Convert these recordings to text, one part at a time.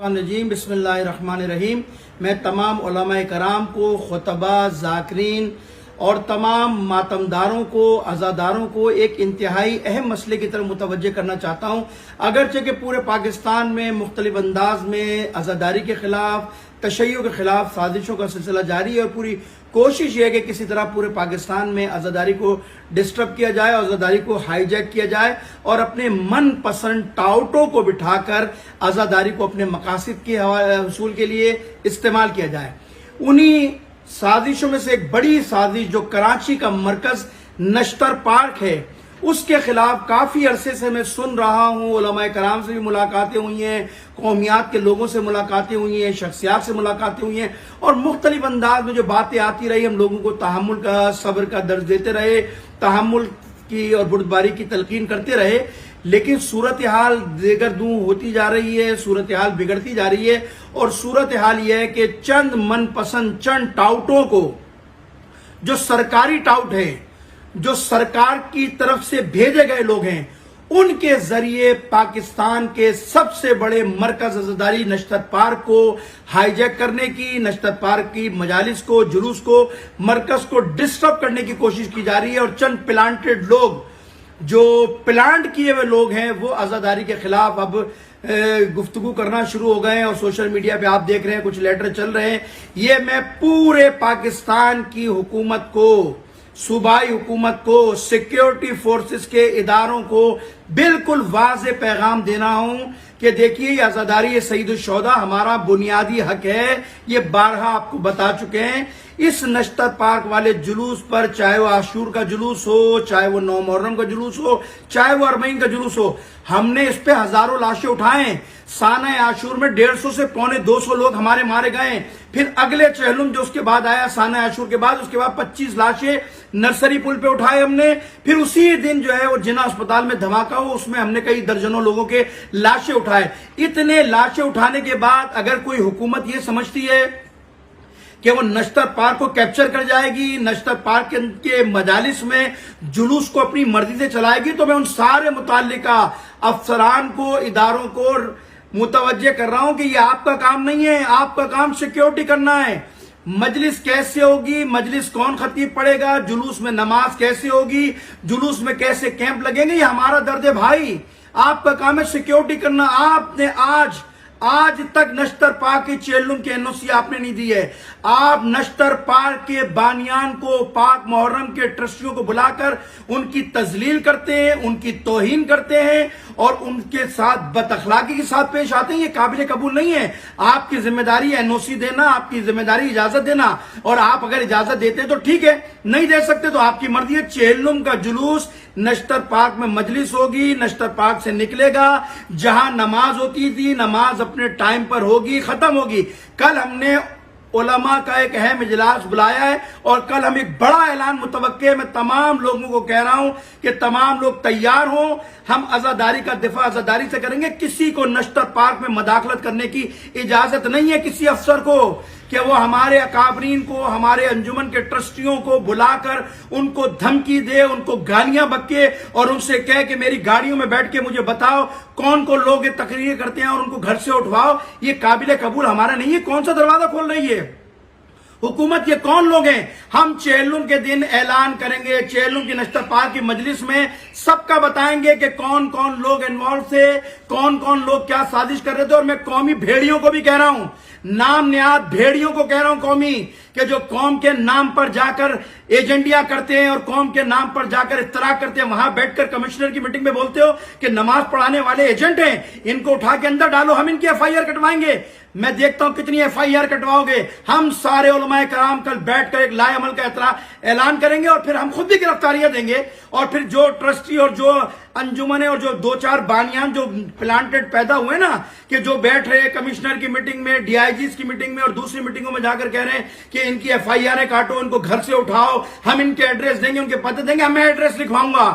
रजीम बिस्मिल्लाहिर्रहमानिर्रहीम। मैं तमाम उलमाए कराम को, खुतबा, ज़ाकिरीन और तमाम मातमदारों को, अज़ादारों को एक इंतहाई अहम मसले की तरफ मुतवज्जे करना चाहता हूँ। अगरचे कि पूरे पाकिस्तान में मुख्तलिफ अंदाज में अज़ादारी के ख़िलाफ़, तशय्युअ के ख़िलाफ़ साजिशों का सिलसिला जारी है और पूरी कोशिश ये है कि किसी तरह पूरे पाकिस्तान में अज़ादारी को डिस्टर्ब किया जाए और अज़ादारी को हाईजैक किया जाए और अपने मन पसंद टाउटों को बिठाकर अज़ादारी को अपने मकासद के हसूल के लिए इस्तेमाल किया जाए। उन्हीं साजिशों में से एक बड़ी साजिश जो कराची का मरकज नश्तर पार्क है, उसके खिलाफ काफी अरसे से मैं सुन रहा हूँ। उलमाए कराम से भी मुलाकातें हुई हैं, कौमियात के लोगों से मुलाकातें हुई हैं, शख्सियात से मुलाकातें हुई हैं और मुख्तलिफ अंदाज में जो बातें आती रही, हम लोगों को तहम्मुल का, सब्र का दर्ज देते रहे, तहम्मुल की और बुर्दबारी की तलकीन करते रहे। लेकिन सूरत हाल देगरदू होती जा रही है, सूरत हाल बिगड़ती जा रही है और सूरत हाल यह है कि चंद मनपसंद चंद टाउटों को, जो सरकारी टाउट है, जो सरकार की तरफ से भेजे गए लोग हैं, उनके जरिए पाकिस्तान के सबसे बड़े मरकज अज़ादारी नश्तर पार्क को हाईजैक करने की, नश्तर पार्क की मजालिस को, जुलूस को, मरकज को डिस्टर्ब करने की कोशिश की जा रही है। और चंद प्लांटेड लोग, जो प्लांट किए हुए लोग हैं, वो अज़ादारी के खिलाफ अब गुफ्तगू करना शुरू हो गए हैं और सोशल मीडिया पे आप देख रहे हैं कुछ लेटर चल रहे हैं। ये मैं पूरे पाकिस्तान की हुकूमत को, सूबाई हुकूमत को, सिक्योरिटी फोर्सेस के इदारों को बिल्कुल वाज़े पैगाम देना हूं कि देखिए, ये आज़ादारी सईदुल शुहदा हमारा बुनियादी हक है। ये बारहा आपको बता चुके हैं। इस नश्तर पार्क वाले जुलूस पर, चाहे वो आशूर का जुलूस हो, चाहे वो 9 मुहर्रम का जुलूस हो, चाहे वो अरबईन का जुलूस हो, हमने इस पे हजारों लाशें उठाए। साना आशूर में 150 से पौने 200 लोग हमारे मारे गए। फिर अगले चहलुम जो उसके बाद आया, साना आशूर के बाद, उसके बाद 25 लाशें नर्सरी पुल पे उठाए हमने। फिर उसी दिन जो है वो जिना अस्पताल में धमाका हो, उसमें हमने कई दर्जनों लोगों के लाशें उठाए। इतने लाशें उठाने के बाद अगर कोई हुकूमत ये समझती है कि वो नश्तर पार्क को कैप्चर कर जाएगी, नश्तर पार्क के मजालिस में जुलूस को अपनी मर्जी से चलाएगी, तो मैं उन सारे मुताल्लिका अफसरान को, इदारों को मुतवज्जे कर रहा हूं कि ये आपका काम नहीं है। आपका काम सिक्योरिटी करना है। मजलिस कैसे होगी, मजलिस कौन खतीब पढ़ेगा, जुलूस में नमाज कैसे होगी, जुलूस में कैसे कैंप लगेंगे, ये हमारा दर्द है भाई। आपका काम है सिक्योरिटी करना। आपने आज तक नश्तर पार्क की चेलुम की एनओसी आपने नहीं दी है। आप नश्तर पार्क के बानियान को, पाक मुहर्रम के ट्रस्टियों को बुलाकर उनकी तजलील करते हैं, उनकी तौहीन करते हैं और उनके साथ बदअखलाकी के साथ पेश आते हैं। ये काबिल कबूल नहीं है। आपकी जिम्मेदारी एनओसी देना, आपकी जिम्मेदारी इजाजत देना, और आप अगर इजाजत देते हैं तो ठीक है, नहीं दे सकते तो आपकी मर्जी है। चेलुम का जुलूस नश्तर पार्क में मजलिस होगी, नश्तर पार्क से निकलेगा, जहां नमाज होती थी, नमाज अपने टाइम पर होगी, खत्म होगी। कल हमने उलमा का एक अहम इजलास बुलाया है और कल हम एक बड़ा ऐलान मुतवक्के है। मैं तमाम लोगों को कह रहा हूं कि तमाम लोग तैयार हो। हम अज़ादारी का दिफा अज़ादारी से करेंगे। किसी को नश्तर पार्क में मदाखलत करने की इजाजत नहीं है किसी अफसर को कि वो हमारे अकाबरीन को, हमारे अंजुमन के ट्रस्टियों को बुलाकर उनको धमकी दे, उनको गालियां बके और उनसे कहे कि मेरी गाड़ियों में बैठ के मुझे बताओ कौन कौन लोग ये तकरीर करते हैं और उनको घर से उठवाओ। ये काबिल कबूल हमारा नहीं है। कौन सा दरवाजा खोल रही है हुकूमत? ये कौन लोग हैं? हम चेलुम के दिन ऐलान करेंगे, चेलुम की नश्तर पार्क की मजलिस में सबका बताएंगे कि कौन कौन लोग इन्वॉल्व थे, कौन कौन लोग क्या साजिश कर रहे थे। और मैं कौमी भेड़ियों को भी कह रहा हूं, नाम निहाद भेड़ियों को कह रहा हूं कौमी, कि जो कौम के नाम पर जाकर एजेंडियां करते हैं और कौम के नाम पर जाकर इत्तरा करते हैं, वहां बैठकर कमिश्नर की मीटिंग में बोलते हो कि नमाज पढ़ाने वाले एजेंट हैं, इनको उठा के अंदर डालो, हम इनकी एफआईआर कटवाएंगे। मैं देखता हूं कितनी एफआईआर कटवाओगे। हम सारे उलमाए कराम कल बैठकर एक लाए अमल का ऐलान करेंगे और फिर हम खुद भी गिरफ्तारियां देंगे। और फिर जो ट्रस्टी और जो अंजुमन और जो 2-4 बानियान जो प्लांटेड पैदा हुए ना, कि जो बैठ रहे कमिश्नर की मीटिंग में, डीआईजीज की मीटिंग में और दूसरी मीटिंगों में जाकर कह रहे हैं कि इनकी एफआईआर काटो, इनको घर से उठाओ, हम इनके एड्रेस देंगे, उनके पते देंगे। मैं एड्रेस लिखवाऊंगा,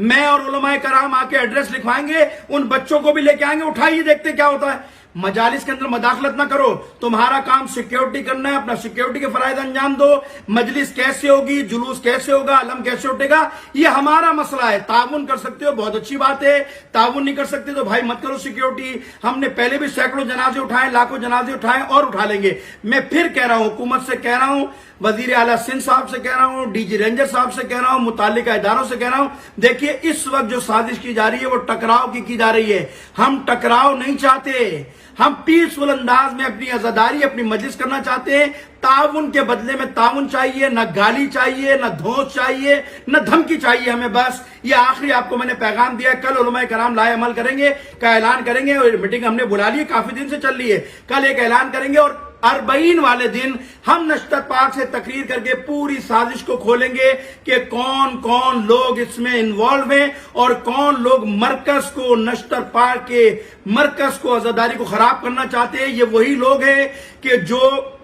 मैं और उलमाए कराम आके एड्रेस लिखवाएंगे, उन बच्चों को भी लेके आएंगे, उठाइए देखते क्या होता है। मजालिस के अंदर मदाखलत ना करो। तुम्हारा काम सिक्योरिटी करना है, अपना सिक्योरिटी के फराइज अंजाम दो। मजलिस कैसे होगी, जुलूस कैसे होगा, अलम कैसे उठेगा, ये हमारा मसला है। ताउन कर सकते हो बहुत अच्छी बात है, ताउन नहीं कर सकते तो भाई मत करो सिक्योरिटी। हमने पहले भी सैकड़ों जनाजे उठाए, लाखों जनाजे उठाए और उठा लेंगे। मैं फिर कह रहा हूं, हुकूमत से कह रहा हूं, वजीर आला सिंध साहब से कह रहा हूं, डीजी रेंजर साहब से कह रहा हूं, मुतालिका इदारों से कह रहा हूं, देखिए इस वक्त जो साजिश की जा रही है वो टकराव की जा रही है। हम टकराव नहीं चाहते, हम पीसफुल अंदाज में अपनी आजादारी, अपनी मजलिस करना चाहते हैं। ताउन के बदले में ताउन चाहिए, न गाली चाहिए, न धौंस चाहिए, न धमकी चाहिए हमें। बस ये आखिरी आपको मैंने पैगाम दिया। कल उलमाए कराम लाए अमल करेंगे का ऐलान करेंगे, और मीटिंग हमने बुला ली, काफी दिन से चल रही है। कल एक ऐलान करेंगे और 40 वाले दिन हम नश्तर पाक से तकरीर करके पूरी साजिश को खोलेंगे कि कौन कौन लोग इसमें इन्वॉल्व हैं और कौन लोग मरकज को, नश्तर पाक के मरकज को, आजादारी को खराब करना चाहते हैं। ये वही लोग हैं कि जो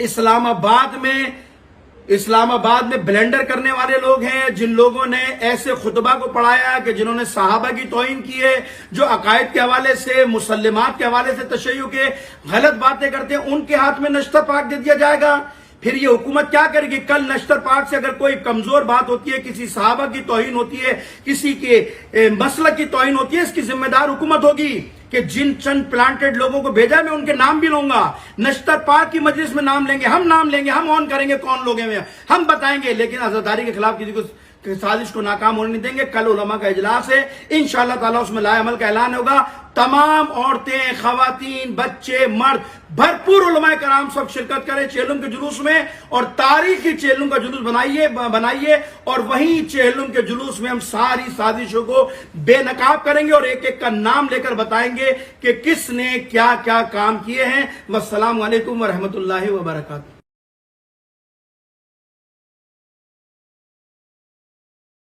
इस्लामाबाद में ब्लेंडर करने वाले लोग हैं, जिन लोगों ने ऐसे खुतबा को पढ़ाया कि जिन्होंने सहाबा की तौहीन की है, जो अकायद के हवाले से, मुसल्लिमात के हवाले से तशय्युह के गलत बातें करते हैं, उनके हाथ में नश्तर पाक दे दिया जाएगा। फिर ये हुकूमत क्या करेगी? कल नश्तर पाक से अगर कोई कमजोर बात होती है, किसी सहाबा की तौहीन होती है, किसी के मसलक की तौहीन होती है, इसकी जिम्मेदार हुकूमत होगी कि जिन चंद प्लांटेड लोगों को भेजा मैं उनके नाम भी लूंगा। नश्तर पाक की मजलिस में नाम लेंगे, हम नाम लेंगे, हम ऑन करेंगे कौन लोग हैं, हम बताएंगे, लेकिन आजादारी के खिलाफ किसी को साजिश को नाकाम होने नहीं देंगे। कल उलमा का इजलास है, इंशाअल्लाह ताला उसमें लाए अमल का ऐलान होगा। तमाम औरतें, खवातीन, बच्चे, मर्द, भरपूर उलमाए कराम सब शिरकत करें चेहलुम के जुलूस में, और तारीखी चेहलुम का जुलूस बनाइए और वहीं चेहलुम के जुलूस में हम सारी साजिशों को बेनकाब करेंगे और एक एक का नाम लेकर बताएंगे कि किसने क्या क्या काम किए हैं। वस्सलामु अलैकुम व रहमतुल्लाहि व बरकातहू।